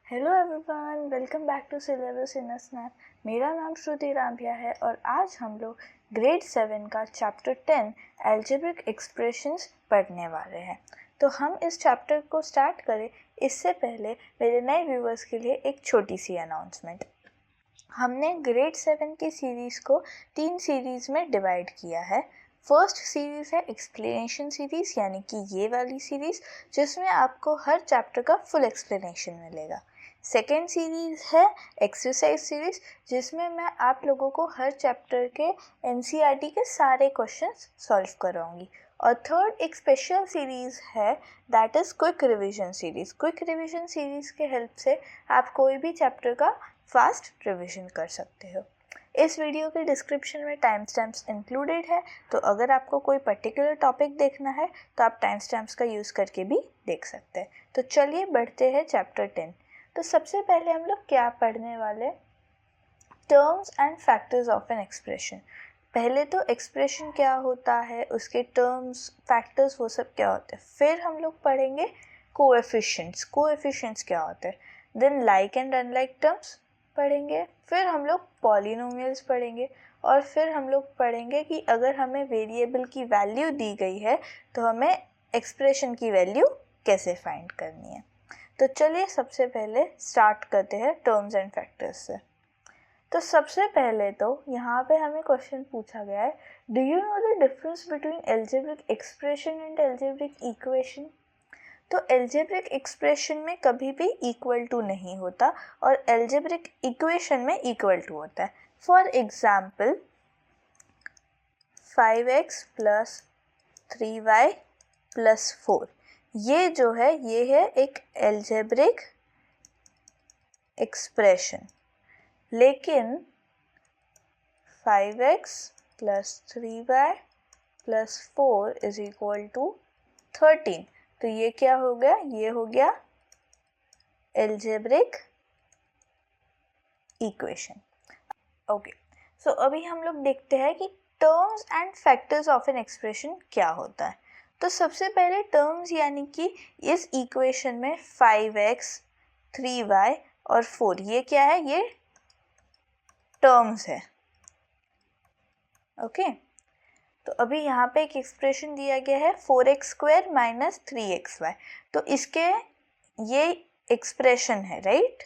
Hello everyone, welcome back to syllabus in a snap. मेरा नाम श्रुति रामभिया है और आज हम लोग ग्रेड 7 का चैप्टर 10 एल्जेब्रिक एक्सप्रेशंस पढ़ने वाले हैं। तो हम इस चैप्टर को स्टार्ट करें इससे पहले मेरे नए व्यूअर्स के लिए एक छोटी सी अनाउंसमेंट। हमने ग्रेड 7 की सीरीज़ को 3 सीरीज़ में डिवाइड किया है। फर्स्ट सीरीज़ है एक्सप्लेनेशन सीरीज़, यानी कि ये वाली सीरीज़ जिसमें आपको हर चैप्टर का फुल एक्सप्लेनेशन मिलेगा। सेकेंड सीरीज़ है एक्सरसाइज सीरीज़, जिसमें मैं आप लोगों को हर चैप्टर के एनसीईआरटी के सारे क्वेश्चंस सॉल्व कराऊंगी। और थर्ड एक स्पेशल सीरीज़ है that is quick revision series. Quick revision series के हेल्प से आप कोई भी चैप्टर का फास्ट रिवीजन कर सकते हो। इस वीडियो के डिस्क्रिप्शन में टाइम स्टैम्प्स इंक्लूडेड है, तो अगर आपको कोई पर्टिकुलर टॉपिक देखना है तो आप टाइम स्टैम्प्स का यूज़ करके भी देख सकते हैं। तो चलिए बढ़ते हैं चैप्टर 10। तो सबसे पहले हम लोग क्या पढ़ने वाले, terms and factors of an expression. पहले तो एक्सप्रेशन क्या होता है, उसके टर्म्स फैक्टर्स वो सब क्या होते हैं। फिर हम लोग पढ़ेंगे कोएफिशिएंट्स, कोएफिशिएंट्स क्या होते हैं। Then like and unlike terms पढ़ेंगे। फिर हम लोग पॉलिनोमियल्स पढ़ेंगे और फिर हम लोग पढ़ेंगे कि अगर हमें वेरिएबल की वैल्यू दी गई है तो हमें एक्सप्रेशन की वैल्यू कैसे फाइंड करनी है। तो चलिए सबसे पहले स्टार्ट करते हैं टर्म्स एंड फैक्टर्स से। तो सबसे पहले तो यहाँ पे हमें क्वेश्चन पूछा गया है, do you know the difference between algebraic expression and algebraic equation. तो एल्जेब्रिक एक्सप्रेशन में कभी भी इक्वल टू नहीं होता और एल्जेब्रिक इक्वेशन में इक्वल टू होता है। फॉर एग्जाम्पल 5x + 3y + 4, ये जो है ये है एक एल्जेब्रिक एक्सप्रेशन। लेकिन 5x + 3y + 4 = 13, तो ये क्या हो गया, ये हो गया एल्जेब्रिक इक्वेशन। ओके, सो अभी हम लोग देखते हैं कि terms and factors of an expression क्या होता है। तो सबसे पहले टर्म्स यानी कि इस इक्वेशन में 5x 3y और 4 ये क्या है, ये टर्म्स है। ओके, तो अभी यहाँ पे एक एक्सप्रेशन दिया गया है 4x² - 3xy, तो इसके ये एक्सप्रेशन है, राइट।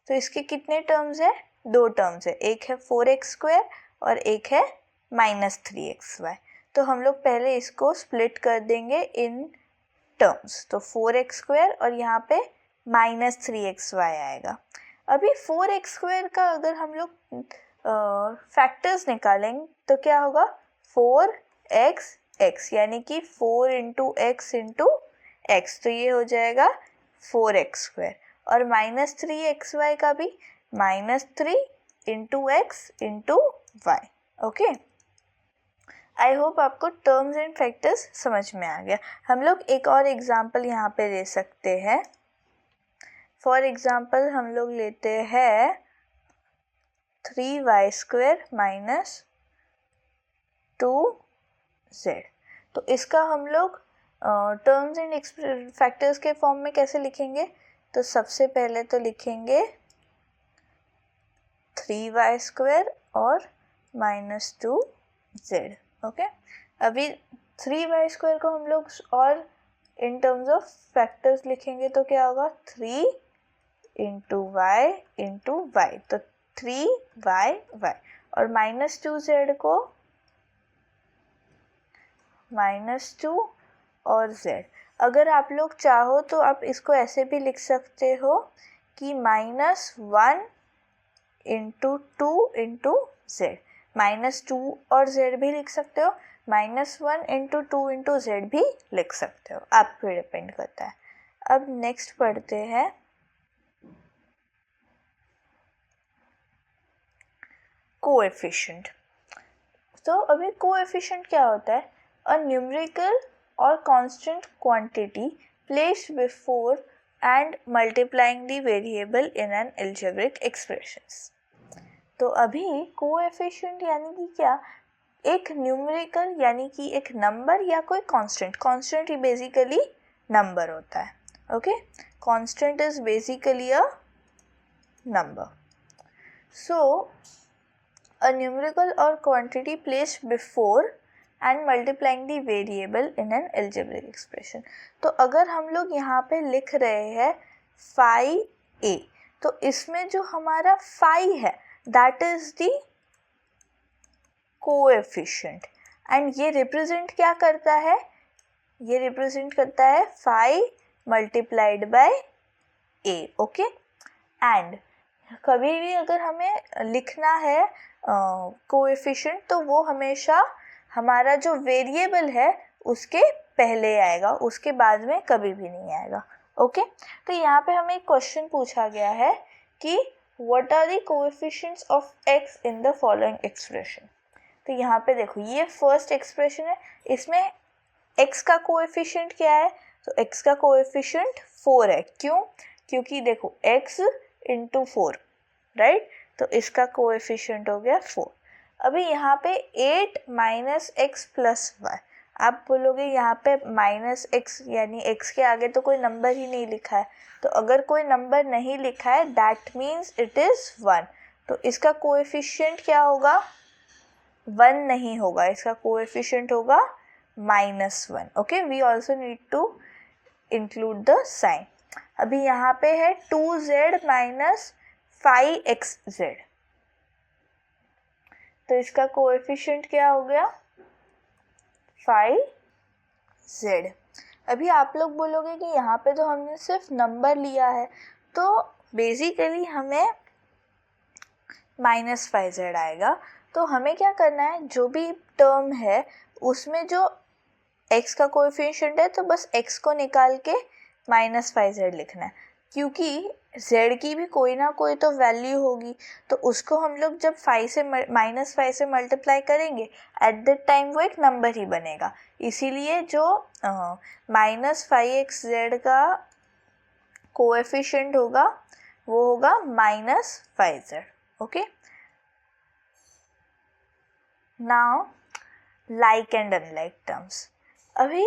तो इसके कितने टर्म्स है, 2 टर्म्स है, एक है 4x² और एक है -3xy। तो हम लोग पहले इसको स्प्लिट कर देंगे इन टर्म्स, तो 4x² और यहाँ पे -3xy आएगा। अभी 4x² का अगर हम लोग फैक्टर्स निकालेंगे तो क्या होगा, 4x यानी कि 4 × x × x, तो ये हो जाएगा 4x²। और -3xy का भी -3 × x × y। Okay, I hope आपको टर्म्स एंड फैक्टर्स समझ में आ गया। हम लोग एक और एग्जाम्पल यहाँ पे ले सकते हैं। फॉर एग्जाम्पल हम लोग लेते हैं 3y² - 2z। तो इसका हम लोग टर्म्स एंड फैक्टर्स के फॉर्म में कैसे लिखेंगे, तो सबसे पहले तो लिखेंगे 3y² और -2z। ओके, अभी 3y² को हम लोग और इन टर्म्स ऑफ फैक्टर्स लिखेंगे तो क्या होगा, 3 × y × y, तो 3y और -2z को -2 और z। अगर आप लोग चाहो तो आप इसको ऐसे भी लिख सकते हो कि -1 × 2 × z, -2 और z भी लिख सकते हो, -1 × 2 × z भी लिख सकते हो, आप पे डिपेंड करता है। अब नेक्स्ट पढ़ते हैं कोएफिशिएंट। तो अभी कोएफिशिएंट क्या होता है, अ न्यूमेरिकल और constant quantity placed before and multiplying the variable in an algebraic expressions. तो अभी कोएफिशिएंट यानी कि क्या, एक न्यूमेरिकल यानी कि एक नंबर या कोई कांस्टेंट, कांस्टेंट ही बेसिकली नंबर होता है. Okay, constant is basically a number. So a numerical or quantity placed before and multiplying the variable in an algebraic expression. तो अगर हम लोग यहाँ पे लिख रहे हैं phi a, तो इसमें जो हमारा phi है that is the coefficient and ये represent क्या करता है, ये represent करता है phi multiplied by a. Okay, and कभी भी अगर हमें लिखना है कोएफिशिएंट तो वो हमेशा हमारा जो वेरिएबल है उसके पहले आएगा, उसके बाद में कभी भी नहीं आएगा. ओके, तो यहाँ पे हमें एक क्वेश्चन पूछा गया है कि what are the coefficients of x in the following expression. तो यहाँ पे देखो ये फर्स्ट एक्सप्रेशन है, इसमें x का कोएफिशिएंट क्या है, तो x का कोएफिशिएंट 4 है. क्यों? क्योंकि देखो x इंटू 4, राइट, तो इसका कोएफिशिएंट हो गया 4. अभी यहाँ पे 8 माइनस एक्स प्लस वाई, आप बोलोगे यहाँ पे माइनस एक्स यानी x के आगे तो कोई नंबर ही नहीं लिखा है, तो अगर कोई नंबर नहीं लिखा है दैट मीन्स इट इज़ 1, तो इसका कोएफिशिएंट क्या होगा, 1 नहीं होगा, इसका कोएफिशिएंट होगा -1. Okay, we also need to include the sign. अभी यहाँ पे है 2z माइनस 5xz, तो इसका कोएफिशिएंट क्या हो गया 5z. अभी आप लोग बोलोगे कि यहाँ पे तो हमने सिर्फ नंबर लिया है, तो बेसिकली हमें -5z आएगा. तो हमें क्या करना है, जो भी टर्म है उसमें जो x का कोएफिशिएंट है तो बस x को निकाल के -5z लिखना है, क्योंकि z की भी कोई ना कोई तो वैल्यू होगी, तो उसको हम लोग जब -5 से मल्टीप्लाई करेंगे एट दैट टाइम वो एक नंबर ही बनेगा. इसीलिए जो -5xz का कोएफिशिएंट होगा वो होगा -5z. Okay, now like and unlike terms. अभी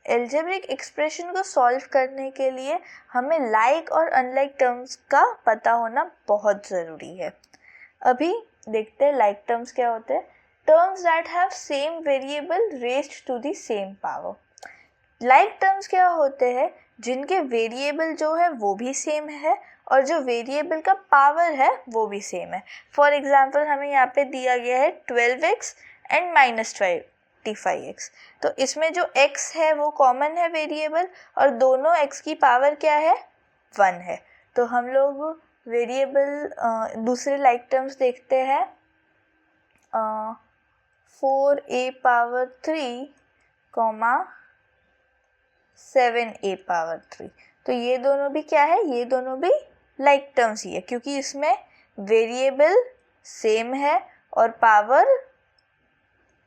एल्जेब्रिक एक्सप्रेशन को सॉल्व करने के लिए हमें लाइक और अनलाइक टर्म्स का पता होना बहुत ज़रूरी है. अभी देखते हैं लाइक टर्म्स क्या होते हैं. Terms that have same variable raised to the same power. Like terms क्या होते हैं, जिनके वेरिएबल जो है वो भी सेम है और जो वेरिएबल का पावर है वो भी सेम है. फॉर एग्जाम्पल हमें यहाँ पे दिया गया है 12x एंड -25x, तो इसमें जो x है वो कॉमन है वेरिएबल और दोनों x की पावर क्या है 1 है. तो हम लोग वेरिएबल दूसरे लाइक टर्म्स देखते हैं 4a power 3 comma 7a power 3. तो ये दोनों भी क्या है, ये दोनों भी लाइक टर्म्स ही है, क्योंकि इसमें वेरिएबल सेम है और पावर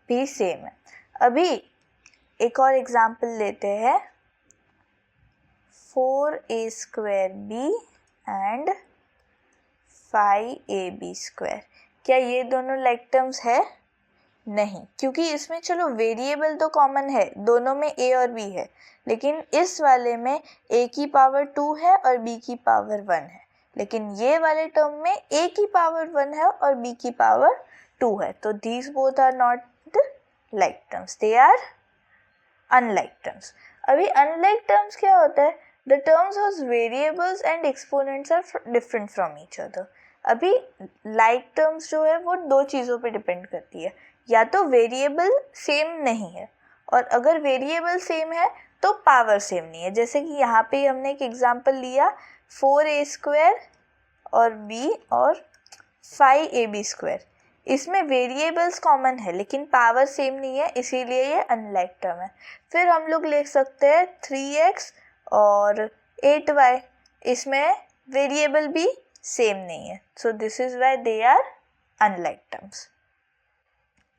भी सेम है. अभी एक और एग्जाम्पल लेते हैं 4a² एंड 5ab². क्या ये दोनों लाइक टर्म्स है? नहीं, क्योंकि इसमें चलो वेरिएबल तो कॉमन है, दोनों में a और b है, लेकिन इस वाले में a की पावर 2 है और b की पावर 1 है, लेकिन ये वाले टर्म में a की पावर 1 है और b की पावर 2 है. तो these both are not like terms, they are unlike terms. अभी unlike terms क्या होता है, the terms whose variables and exponents are different from each other. अभी like terms जो है वो दो चीज़ों पे डिपेंड करती है, या तो वेरिएबल सेम नहीं है, और अगर वेरिएबल सेम है तो पावर सेम नहीं है. जैसे कि यहाँ पे हमने एक एग्जांपल लिया 4a² और b और 5ab². इसमें वेरिएबल्स कॉमन है लेकिन पावर सेम नहीं है, इसीलिए ये अनलाइक टर्म है. फिर हम लोग लिख सकते हैं 3x और 8y, इसमें वेरिएबल भी सेम नहीं है, so this is why they are unlike terms.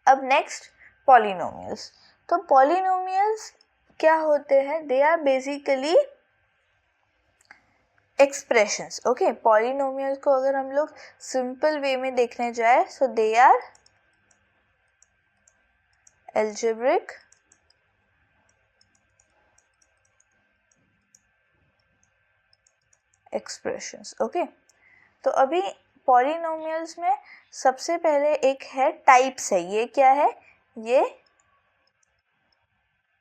अब नेक्स्ट पॉलिनोमियल्स. तो पॉलिनोमियल्स क्या होते हैं, they are basically expressions. Okay, polynomial को अगर हम लोग सिंपल वे में देखने जाए so they are algebraic expressions. Okay, तो अभी पॉलिनोमियल्स में सबसे पहले एक है टाइप्स है। ये क्या है? ये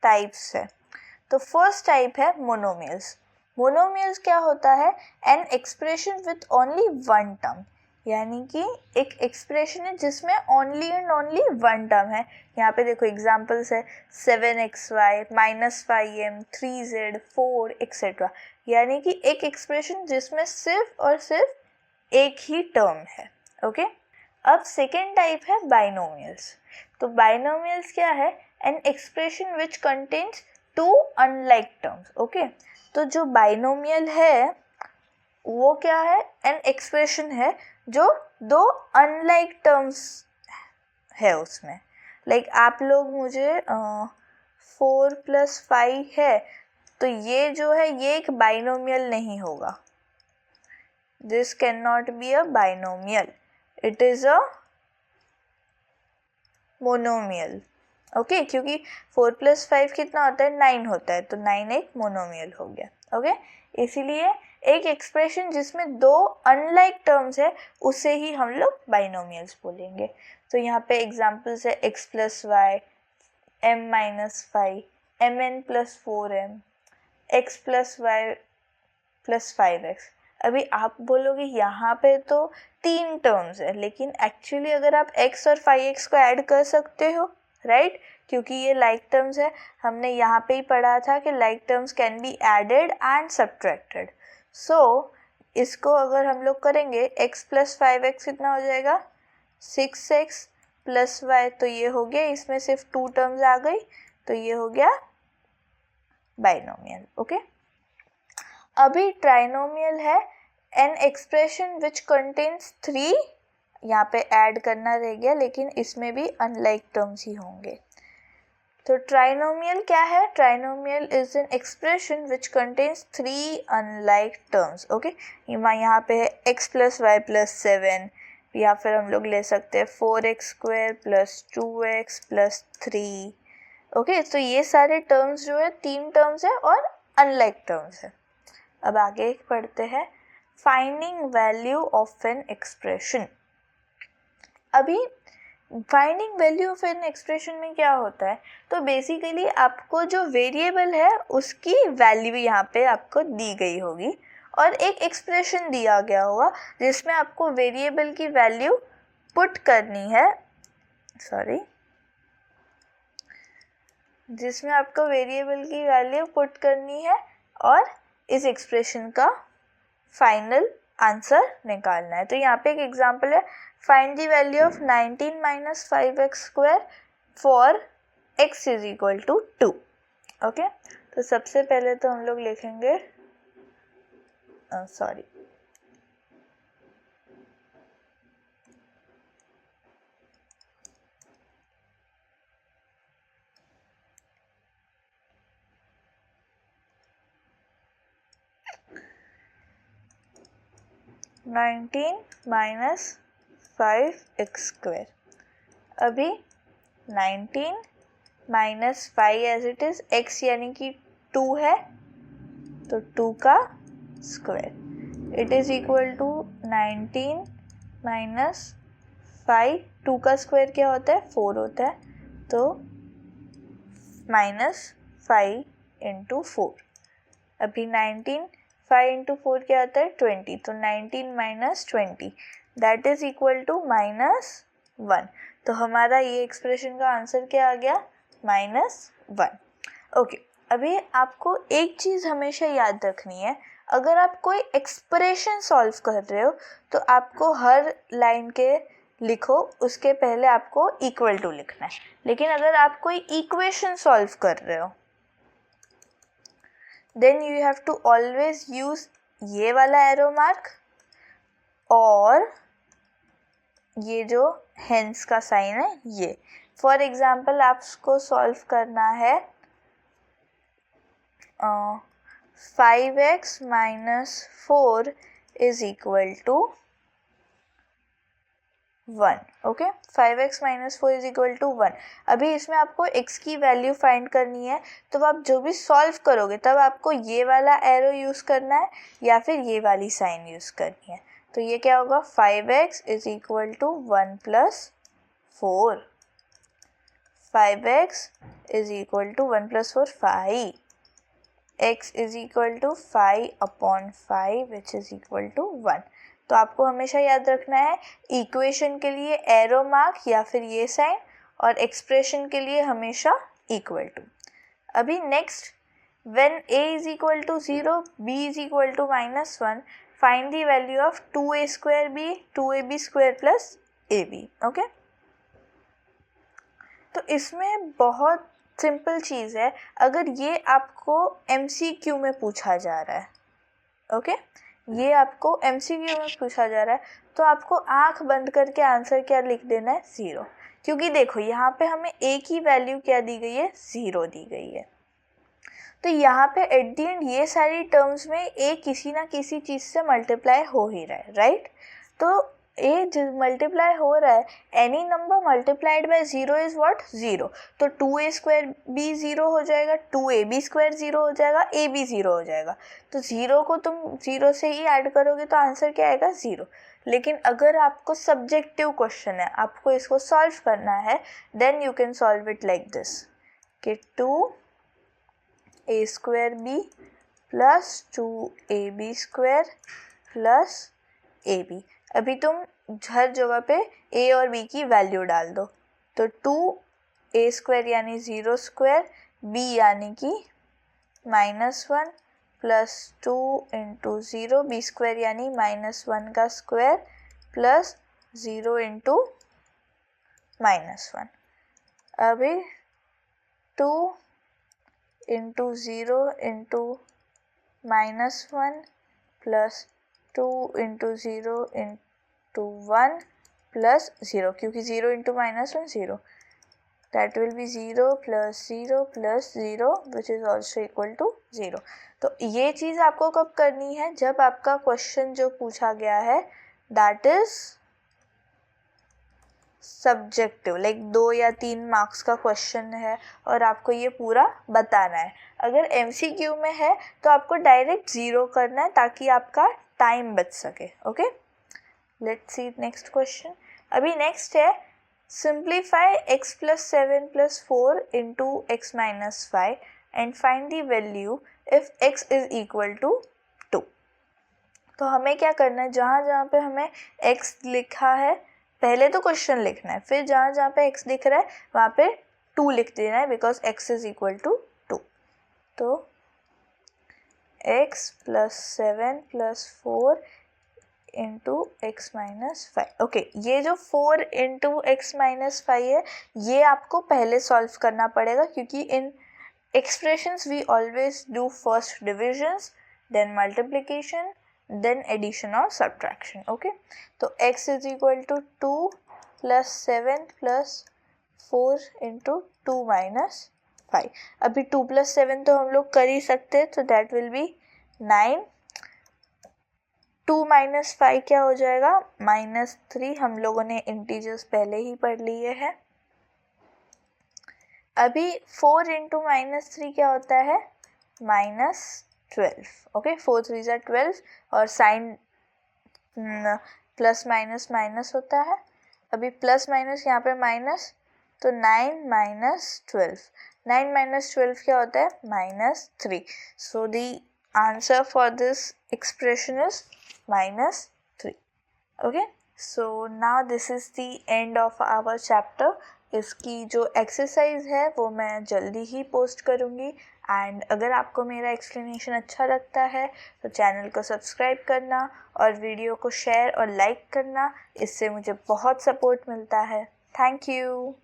टाइप्स है। तो फर्स्ट टाइप है मोनोमियल्स। मोनोमियल्स क्या होता है? An expression with only one term, यानी कि एक एक्सप्रेशन है जिसमें only and only one term है। यहाँ पे देखो एग्जांपल्स है 7xy, -5m, 3z, 4 एक्सेट्रा, यानी कि एक एक्सप्रेशन जिसमें सिर्फ और सिर्फ एक ही टर्म है। ओके, अब सेकेंड टाइप है बाइनोमियल्स। तो बाइनोमियल्स क्या है? An expression which contains two unlike terms. Okay, तो जो बाइनोमियल है वो क्या है? एन एक्सप्रेशन है जो दो अनलाइक टर्म्स है उसमें। लाइक आप लोग मुझे 4 + 5 है, तो ये जो है ये एक बाइनोमियल नहीं होगा। This can not be a binomial, it is a monomial. Okay, क्योंकि 4 + 5 कितना होता है? 9 होता है, तो 9 एक मोनोमियल हो गया। ओके, इसीलिए एक एक्सप्रेशन जिसमें दो अनलाइक टर्म्स है उसे ही हम लोग बाइनोमियल्स बोलेंगे। तो यहाँ पे एग्जांपल्स है x + y, m - 5, mn + 4m, x + y + 5x। अभी आप बोलोगे यहाँ पे तो 3 टर्म्स है, लेकिन एक्चुअली अगर आप x और 5x को ऐड कर सकते हो, राइट? क्योंकि ये लाइक टर्म्स है। हमने यहाँ पे ही पढ़ा था कि like terms can be added and subtracted. So इसको अगर हम लोग करेंगे x + 5x कितना हो जाएगा? 6x + y, तो ये हो गया, इसमें सिर्फ 2 टर्म्स आ गई, तो ये हो गया बाइनोमियल। ओके, अभी ट्राइनोमियल है एन एक्सप्रेशन विच कंटेन्स 3, यहाँ पे ऐड करना रह गया, लेकिन इसमें भी अनलाइक टर्म्स ही होंगे। तो ट्राइनोमियल क्या है? Trinomial is an expression which contains 3 unlike terms. Okay, यहाँ पे है x + y + 7, या फिर हम लोग ले सकते हैं 4x² + 2x + 3। ओके, तो ये सारे टर्म्स जो है 3 टर्म्स है और अनलाइक टर्म्स है। अब आगे पढ़ते हैं finding value of an expression. अभी finding value of an expression में क्या होता है? तो बेसिकली आपको जो वेरिएबल है उसकी वैल्यू यहाँ पे आपको दी गई होगी और एक एक्सप्रेशन दिया गया होगा जिसमें आपको वेरिएबल की वैल्यू पुट करनी है, जिसमें आपको वेरिएबल की वैल्यू पुट करनी है और इस एक्सप्रेशन का फाइनल आंसर निकालना है। तो यहाँ पे एक एग्जांपल है, find the value of 19 - 5x² for x = 2। Okay, तो सबसे पहले तो हम लोग लिखेंगे 19 - 5x²। अभी 19 - 5 एज इट इज, x यानी कि 2 है, तो 2 का square it is equal to 19 - 5। 2 का स्क्वायर क्या होता है? 4 होता है, तो -5 × 4। अभी 19 5 × 4 क्या आता है? 20, तो 19 - 20 दैट इज इक्वल टू -1। तो हमारा ये एक्सप्रेशन का आंसर क्या आ गया? -1। ओके, अभी आपको एक चीज़ हमेशा याद रखनी है, अगर आप कोई एक्सप्रेशन सॉल्व कर रहे हो तो आपको हर लाइन के लिखो उसके पहले आपको इक्वल टू लिखना है। लेकिन अगर आप कोई इक्वेशन सॉल्व कर रहे हो then you have to always use ये वाला एरो मार्क और ये जो हेंस का साइन है ये। फॉर एग्जाम्पल आपको सॉल्व करना है 5x - 4 is equal to 1. Okay, 5x minus 4 is equal to 1. अभी इसमें आपको x की वैल्यू फाइंड करनी है, तो आप जो भी सॉल्व करोगे तब आपको ये वाला एरो यूज़ करना है या फिर ये वाली साइन यूज़ करनी है. तो ये क्या होगा, 5x is equal to 1 plus 4. 5x is equal to 1 plus 4 5. x is equal to 5 upon 5 which is equal to 1. तो आपको हमेशा याद रखना है इक्वेशन के लिए एरो मार्क या फिर ये साइन, और एक्सप्रेशन के लिए हमेशा इक्वल टू. अभी next, when a is equal to 0, b is equal to -1, find the value of 2a square b 2ab square plus ab. Okay, तो इसमें बहुत सिंपल चीज़ है. अगर ये आपको MCQ में पूछा जा रहा है, ओके, ये आपको MCQ में पूछा जा रहा है, तो आपको आंख बंद करके आंसर क्या लिख देना है, 0. क्योंकि देखो यहाँ पे हमें a की वैल्यू क्या दी गई है, 0 दी गई है. तो यहाँ पे एट दी एंड ये सारी टर्म्स में a किसी ना किसी चीज़ से मल्टीप्लाई हो ही रहा है, राइट. तो a मल्टीप्लाई हो रहा है, any number multiplied by 0 is what, 0. तो 2a स्क्वायर b 0 हो जाएगा, 2ab स्क्वायर 0 हो जाएगा, ab 0 हो जाएगा. तो 0 को तुम 0 से ही ऐड करोगे तो आंसर क्या आएगा, 0. लेकिन अगर आपको सब्जेक्टिव क्वेश्चन है, आपको इसको सॉल्व करना है, then you can solve it like this कि 2a square b plus 2ab square plus ab. अभी तुम हर जगह पे a और b की वैल्यू डाल दो. तो 2a स्क्वायर यानी 0 स्क्वायर, b यानी कि -1 प्लस 2 इंटू 0 b स्क्वायर यानी -1 का स्क्वायर प्लस 0 इंटू -1. अभी 2 into 0 into -1 plus 2 into 0 into 1 plus 0, क्योंकि 0 into -1 0, that will be 0 plus 0 plus 0 which is also equal to 0. तो ये चीज़ आपको कब करनी है, जब आपका क्वेश्चन जो पूछा गया है that is सब्जेक्टिव, लाइक 2 या 3 मार्क्स का क्वेश्चन है और आपको ये पूरा बताना है. अगर MCQ में है तो आपको डायरेक्ट 0 करना है ताकि आपका टाइम बच सके. Okay, let's see next question. अभी नेक्स्ट है, simplify x plus 7 plus 4 into x minus 5 and find the value if x is equal to 2. तो हमें क्या करना है, जहाँ जहाँ पे हमें x लिखा है पहले तो क्वेश्चन लिखना है, फिर जहाँ जहाँ पे x दिख रहा है वहाँ पे 2 लिख देना है, because x is equal to 2. तो x plus 7 plus 4 into x minus 5. Okay, ये जो 4 इंटू एक्स माइनस 5 है ये आपको पहले सॉल्व करना पड़ेगा, क्योंकि in expressions we always do first divisions, then multiplication, then addition और सब्ट्रैक्शन. ओके, तो x is equal to 2 plus 7 plus 4 into 2 minus 5. अभी 2 प्लस 7 तो हम लोग कर ही सकते हैं, तो दैट विल बी 9. 2 माइनस 5 क्या हो जाएगा, -3. हम लोगों ने इंटीजर्स पहले ही पढ़ लिए हैं. अभी 4 इंटू -3 क्या होता है, -12. ओके, 4 3 ज़ा 12 और साइन प्लस माइनस माइनस होता है. अभी प्लस माइनस यहाँ पे माइनस, तो 9 माइनस 12. 9 माइनस 12 क्या होता है, -3. So the answer for this expression is -3. Okay, so now this is the end of our chapter. इसकी जो एक्सरसाइज है वो मैं जल्दी ही पोस्ट करूँगी. एंड अगर आपको मेरा एक्सप्लेनेशन अच्छा लगता है तो चैनल को सब्सक्राइब करना और वीडियो को शेयर और लाइक करना, इससे मुझे बहुत सपोर्ट मिलता है. Thank you.